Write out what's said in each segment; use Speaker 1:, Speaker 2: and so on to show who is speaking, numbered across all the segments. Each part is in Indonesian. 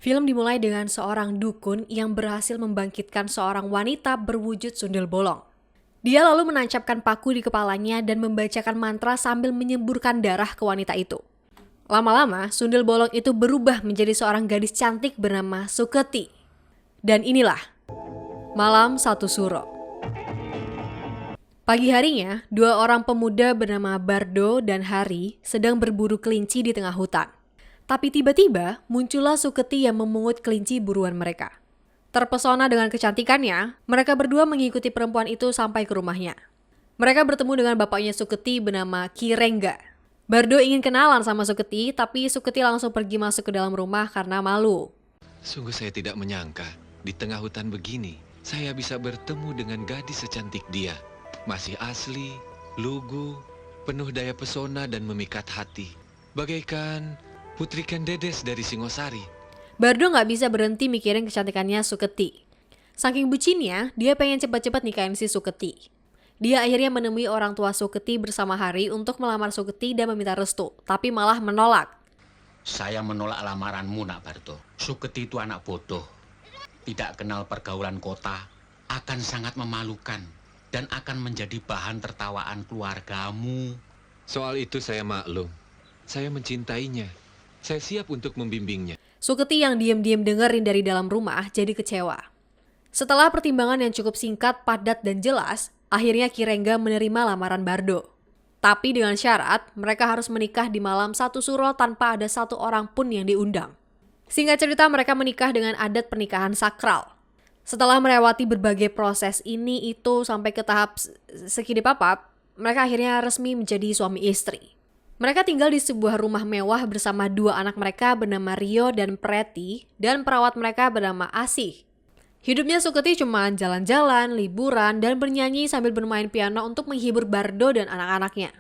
Speaker 1: Film dimulai dengan seorang dukun yang berhasil membangkitkan seorang wanita berwujud sundel bolong. Dia lalu menancapkan paku di kepalanya dan membacakan mantra sambil menyemburkan darah ke wanita itu. Lama-lama, sundel bolong itu berubah menjadi seorang gadis cantik bernama Suketi. Dan inilah Malam Satu Suro. Pagi harinya, dua orang pemuda bernama Bardo dan Hari sedang berburu kelinci di tengah hutan. Tapi tiba-tiba muncullah Suketi yang memungut kelinci buruan mereka. Terpesona dengan kecantikannya, mereka berdua mengikuti perempuan itu sampai ke rumahnya. Mereka bertemu dengan bapaknya Suketi bernama Kirengga. Bardo ingin kenalan sama Suketi, tapi Suketi langsung pergi masuk ke dalam rumah karena malu.
Speaker 2: Sungguh saya tidak menyangka, di tengah hutan begini, saya bisa bertemu dengan gadis secantik dia. Masih asli, lugu, penuh daya pesona dan memikat hati. Bagaikan Putri Kendedes dari Singosari.
Speaker 1: Bardo nggak bisa berhenti mikirin kecantikannya Suketi. Saking bucinnya, dia pengen cepat-cepat nikahin si Suketi. Dia akhirnya menemui orang tua Suketi bersama Hari untuk melamar Suketi dan meminta restu, tapi malah menolak.
Speaker 3: Saya menolak lamaranmu, Nak Bardo. Suketi itu anak bodoh. Tidak kenal pergaulan kota, akan sangat memalukan dan akan menjadi bahan tertawaan keluargamu.
Speaker 2: Soal itu saya maklum. Saya mencintainya. Saya siap untuk membimbingnya.
Speaker 1: Suketi yang diam-diam dengerin dari dalam rumah jadi kecewa. Setelah pertimbangan yang cukup singkat, padat, dan jelas, akhirnya Kirengga menerima lamaran Bardo. Tapi dengan syarat, mereka harus menikah di malam satu suro tanpa ada satu orang pun yang diundang. Singkat cerita, mereka menikah dengan adat pernikahan sakral. Setelah melewati berbagai proses ini itu sampai ke tahap sekidi papap, mereka akhirnya resmi menjadi suami istri. Mereka tinggal di sebuah rumah mewah bersama dua anak mereka bernama Rio dan Preti dan perawat mereka bernama Asih. Hidupnya Suketi cuma jalan-jalan, liburan, dan bernyanyi sambil bermain piano untuk menghibur Bardo dan anak-anaknya.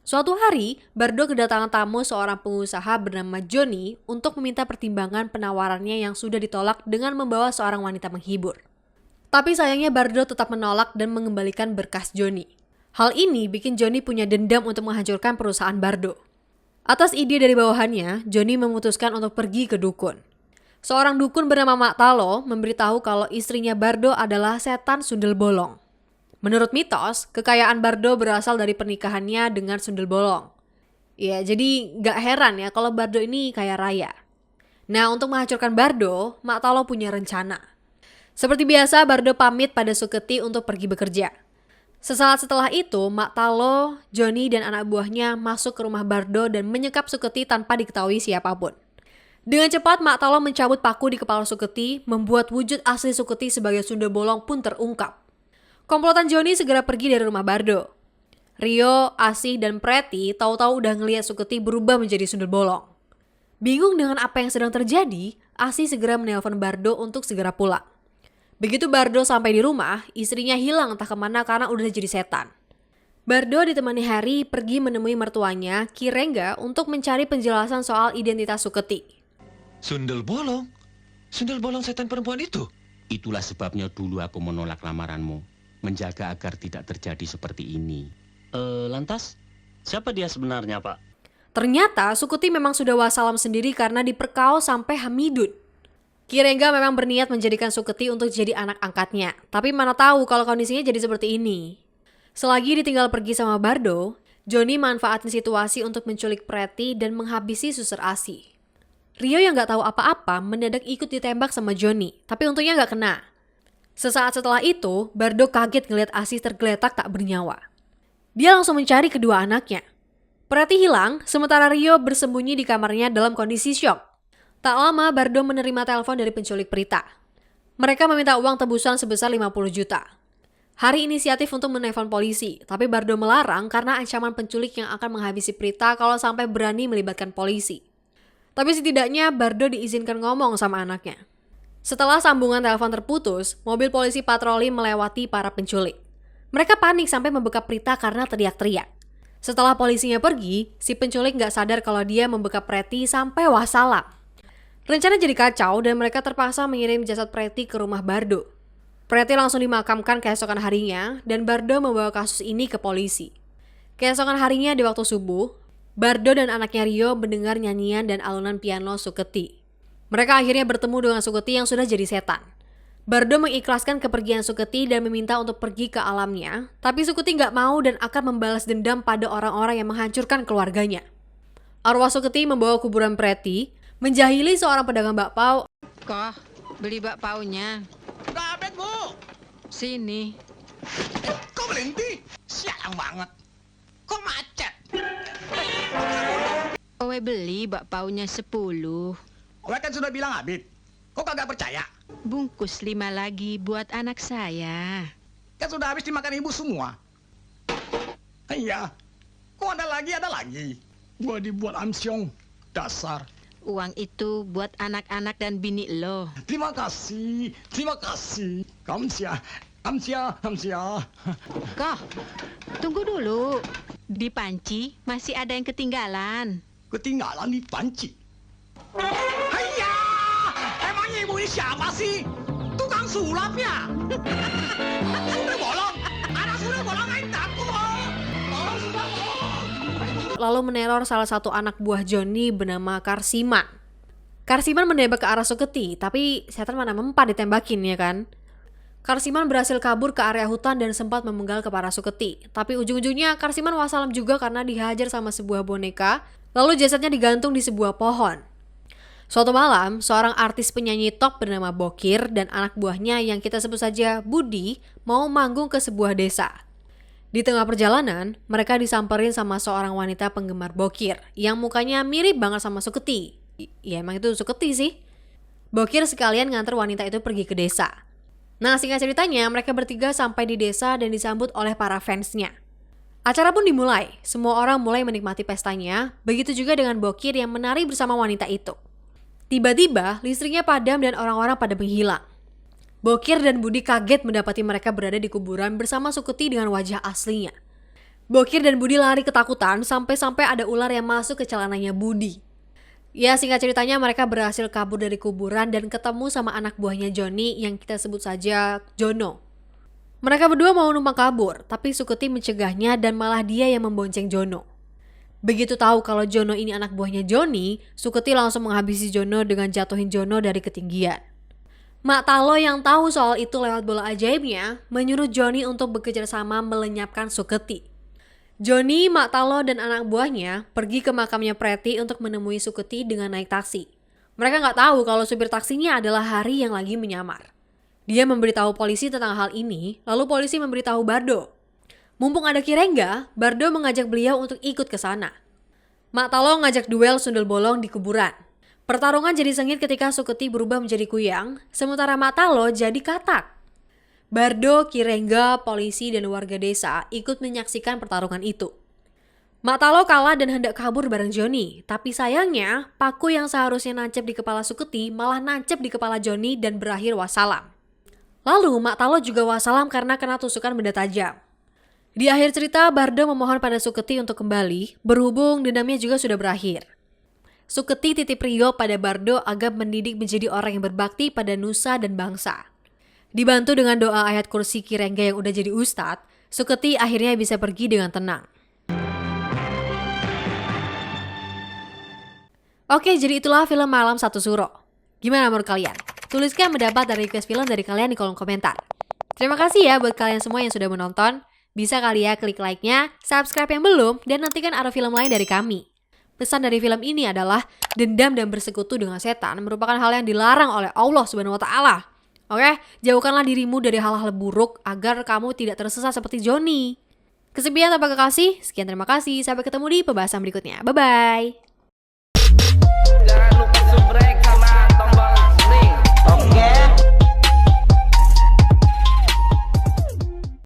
Speaker 1: Suatu hari, Bardo kedatangan tamu seorang pengusaha bernama Johnny untuk meminta pertimbangan penawarannya yang sudah ditolak dengan membawa seorang wanita menghibur. Tapi sayangnya Bardo tetap menolak dan mengembalikan berkas Johnny. Hal ini bikin Johnny punya dendam untuk menghancurkan perusahaan Bardo. Atas ide dari bawahannya, Johnny memutuskan untuk pergi ke dukun. Seorang dukun bernama Mak Talo memberitahu kalau istrinya Bardo adalah setan sundel bolong. Menurut mitos, kekayaan Bardo berasal dari pernikahannya dengan sundel bolong. Ya, jadi gak heran ya kalau Bardo ini kaya raya. Nah, untuk menghancurkan Bardo, Mak Talo punya rencana. Seperti biasa, Bardo pamit pada Suketi untuk pergi bekerja. Sesaat setelah itu, Mak Talo, Johnny, dan anak buahnya masuk ke rumah Bardo dan menyekap Suketi tanpa diketahui siapapun. Dengan cepat, Mak Talo mencabut paku di kepala Suketi, membuat wujud asli Suketi sebagai sundel bolong pun terungkap. Komplotan Johnny segera pergi dari rumah Bardo. Rio, Asih, dan Preti tahu-tahu udah ngelihat Suketi berubah menjadi sundel bolong. Bingung dengan apa yang sedang terjadi, Asih segera menelpon Bardo untuk segera pulang. Begitu Bardo sampai di rumah, istrinya hilang entah kemana karena udah jadi setan. Bardo ditemani Hari pergi menemui mertuanya, Kirengga, untuk mencari penjelasan soal identitas Suketi.
Speaker 2: Sundel bolong? Sundel bolong setan perempuan itu?
Speaker 3: Itulah sebabnya dulu aku menolak lamaranmu. Menjaga agar tidak terjadi seperti ini.
Speaker 4: Lantas, siapa dia sebenarnya, Pak?
Speaker 1: Ternyata Suketi memang sudah wassalam sendiri karena diperkaos sampai Hamidun. Kirengga memang berniat menjadikan Suketi untuk jadi anak angkatnya, tapi mana tahu kalau kondisinya jadi seperti ini. Selagi ditinggal pergi sama Bardo, Johnny manfaatin situasi untuk menculik Preti dan menghabisi suster Asih. Rio yang gak tahu apa-apa mendadak ikut ditembak sama Johnny, tapi untungnya gak kena. Sesaat setelah itu, Bardo kaget ngeliat Asih tergeletak tak bernyawa. Dia langsung mencari kedua anaknya. Preti hilang, sementara Rio bersembunyi di kamarnya dalam kondisi syok. Tak lama, Bardo menerima telepon dari penculik Prita. Mereka meminta uang tebusan sebesar 50 juta. Hari inisiatif untuk menelpon polisi, tapi Bardo melarang karena ancaman penculik yang akan menghabisi Prita kalau sampai berani melibatkan polisi. Tapi setidaknya Bardo diizinkan ngomong sama anaknya. Setelah sambungan telepon terputus, mobil polisi patroli melewati para penculik. Mereka panik sampai membekap Prita karena teriak-teriak. Setelah polisinya pergi, si penculik gak sadar kalau dia membekap Preti sampai wassalam. Rencana jadi kacau dan mereka terpaksa mengirim jasad Preti ke rumah Bardo. Preti langsung dimakamkan keesokan harinya dan Bardo membawa kasus ini ke polisi. Keesokan harinya di waktu subuh, Bardo dan anaknya Rio mendengar nyanyian dan alunan piano Suketi. Mereka akhirnya bertemu dengan Suketi yang sudah jadi setan. Bardo mengikhlaskan kepergian Suketi dan meminta untuk pergi ke alamnya, tapi Suketi nggak mau dan akan membalas dendam pada orang-orang yang menghancurkan keluarganya. Arwah Suketi membawa kuburan Preti, menjahili seorang pedagang bakpao.
Speaker 5: Kok beli bakpaunya?
Speaker 3: Dapat, Bu.
Speaker 5: Sini.
Speaker 3: Kok berhenti? Siang banget. Kok macet?
Speaker 5: Owe beli bakpaunya 10.
Speaker 3: Owe kan sudah bilang habis. Kok kagak percaya?
Speaker 5: Bungkus 5 lagi buat anak saya.
Speaker 3: Kan sudah habis dimakan ibu semua. Iya. Kok ada lagi, ada lagi. Gua dibuat amsyong. Dasar.
Speaker 5: Uang itu buat anak-anak dan bini lo.
Speaker 3: Terima kasih. Terima kasih. Kamsia. Kamsia. Kamsia.
Speaker 5: Kok, tunggu dulu. Di panci masih ada yang ketinggalan.
Speaker 3: Ketinggalan di panci. Hayya! Emangnya ibu ini siapa sih? Tukang sulap ya? Sudah bolong. Anak sudah bolong, aing takut. Tolong sudah bolong.
Speaker 1: Lalu meneror salah satu anak buah Joni bernama Karsiman. Karsiman menembak ke arah Suketi, tapi setan mana mempan ditembakin ya kan? Karsiman berhasil kabur ke area hutan dan sempat memenggal ke para Suketi. Tapi ujung-ujungnya Karsiman wassalam juga karena dihajar sama sebuah boneka, lalu jasadnya digantung di sebuah pohon. Suatu malam, seorang artis penyanyi top bernama Bokir dan anak buahnya yang kita sebut saja Budi mau manggung ke sebuah desa. Di tengah perjalanan, mereka disamperin sama seorang wanita penggemar Bokir yang mukanya mirip banget sama Suketi. Ya emang itu Suketi sih. Bokir sekalian nganter wanita itu pergi ke desa. Nah, singkat ceritanya, mereka bertiga sampai di desa dan disambut oleh para fansnya. Acara pun dimulai, semua orang mulai menikmati pestanya, begitu juga dengan Bokir yang menari bersama wanita itu. Tiba-tiba, listriknya padam dan orang-orang pada menghilang. Bokir dan Budi kaget mendapati mereka berada di kuburan bersama Suketi dengan wajah aslinya. Bokir dan Budi lari ketakutan sampai-sampai ada ular yang masuk ke celananya Budi. Ya, singkat ceritanya mereka berhasil kabur dari kuburan dan ketemu sama anak buahnya Joni yang kita sebut saja Jono. Mereka berdua mau numpang kabur, tapi Suketi mencegahnya dan malah dia yang membonceng Jono. Begitu tahu kalau Jono ini anak buahnya Joni, Suketi langsung menghabisi Jono dengan jatuhin Jono dari ketinggian. Mak Talo yang tahu soal itu lewat bola ajaibnya, menyuruh Joni untuk bekerja sama melenyapkan Suketi. Joni, Mak Talo, dan anak buahnya pergi ke makamnya Preti untuk menemui Suketi dengan naik taksi. Mereka nggak tahu kalau supir taksinya adalah Hari yang lagi menyamar. Dia memberitahu polisi tentang hal ini, lalu polisi memberitahu Bardo. Mumpung ada Kirengga, Bardo mengajak beliau untuk ikut ke sana. Mak Talo ngajak duel sundel bolong di kuburan. Pertarungan jadi sengit ketika Suketi berubah menjadi kuyang, sementara Mak Talo jadi katak. Bardo, Kirengga, polisi, dan warga desa ikut menyaksikan pertarungan itu. Mak Talo kalah dan hendak kabur bareng Joni, tapi sayangnya paku yang seharusnya nancep di kepala Suketi malah nancep di kepala Joni dan berakhir wassalam. Lalu Mak Talo juga wassalam karena kena tusukan benda tajam. Di akhir cerita, Bardo memohon pada Suketi untuk kembali, berhubung dendamnya juga sudah berakhir. Suketi titip rio pada Bardo agar mendidik menjadi orang yang berbakti pada nusa dan bangsa. Dibantu dengan doa ayat kursi Kirengga yang udah jadi ustadz, Suketi akhirnya bisa pergi dengan tenang. Oke, jadi itulah film Malam Satu Suro. Gimana menurut kalian? Tuliskan pendapat dan request film dari kalian di kolom komentar. Terima kasih ya buat kalian semua yang sudah menonton. Bisa kali ya klik like-nya, subscribe yang belum, dan nantikan ada film lain dari kami. Pesan dari film ini adalah dendam dan bersekutu dengan setan merupakan hal yang dilarang oleh Allah Subhanahu wa Ta'ala. Oke, jauhkanlah dirimu dari hal-hal buruk agar kamu tidak tersesat seperti Joni. Kesepian tanpa kekasih, sekian terima kasih. Sampai ketemu di pembahasan berikutnya. Bye-bye.
Speaker 6: Jangan lupa subscribe.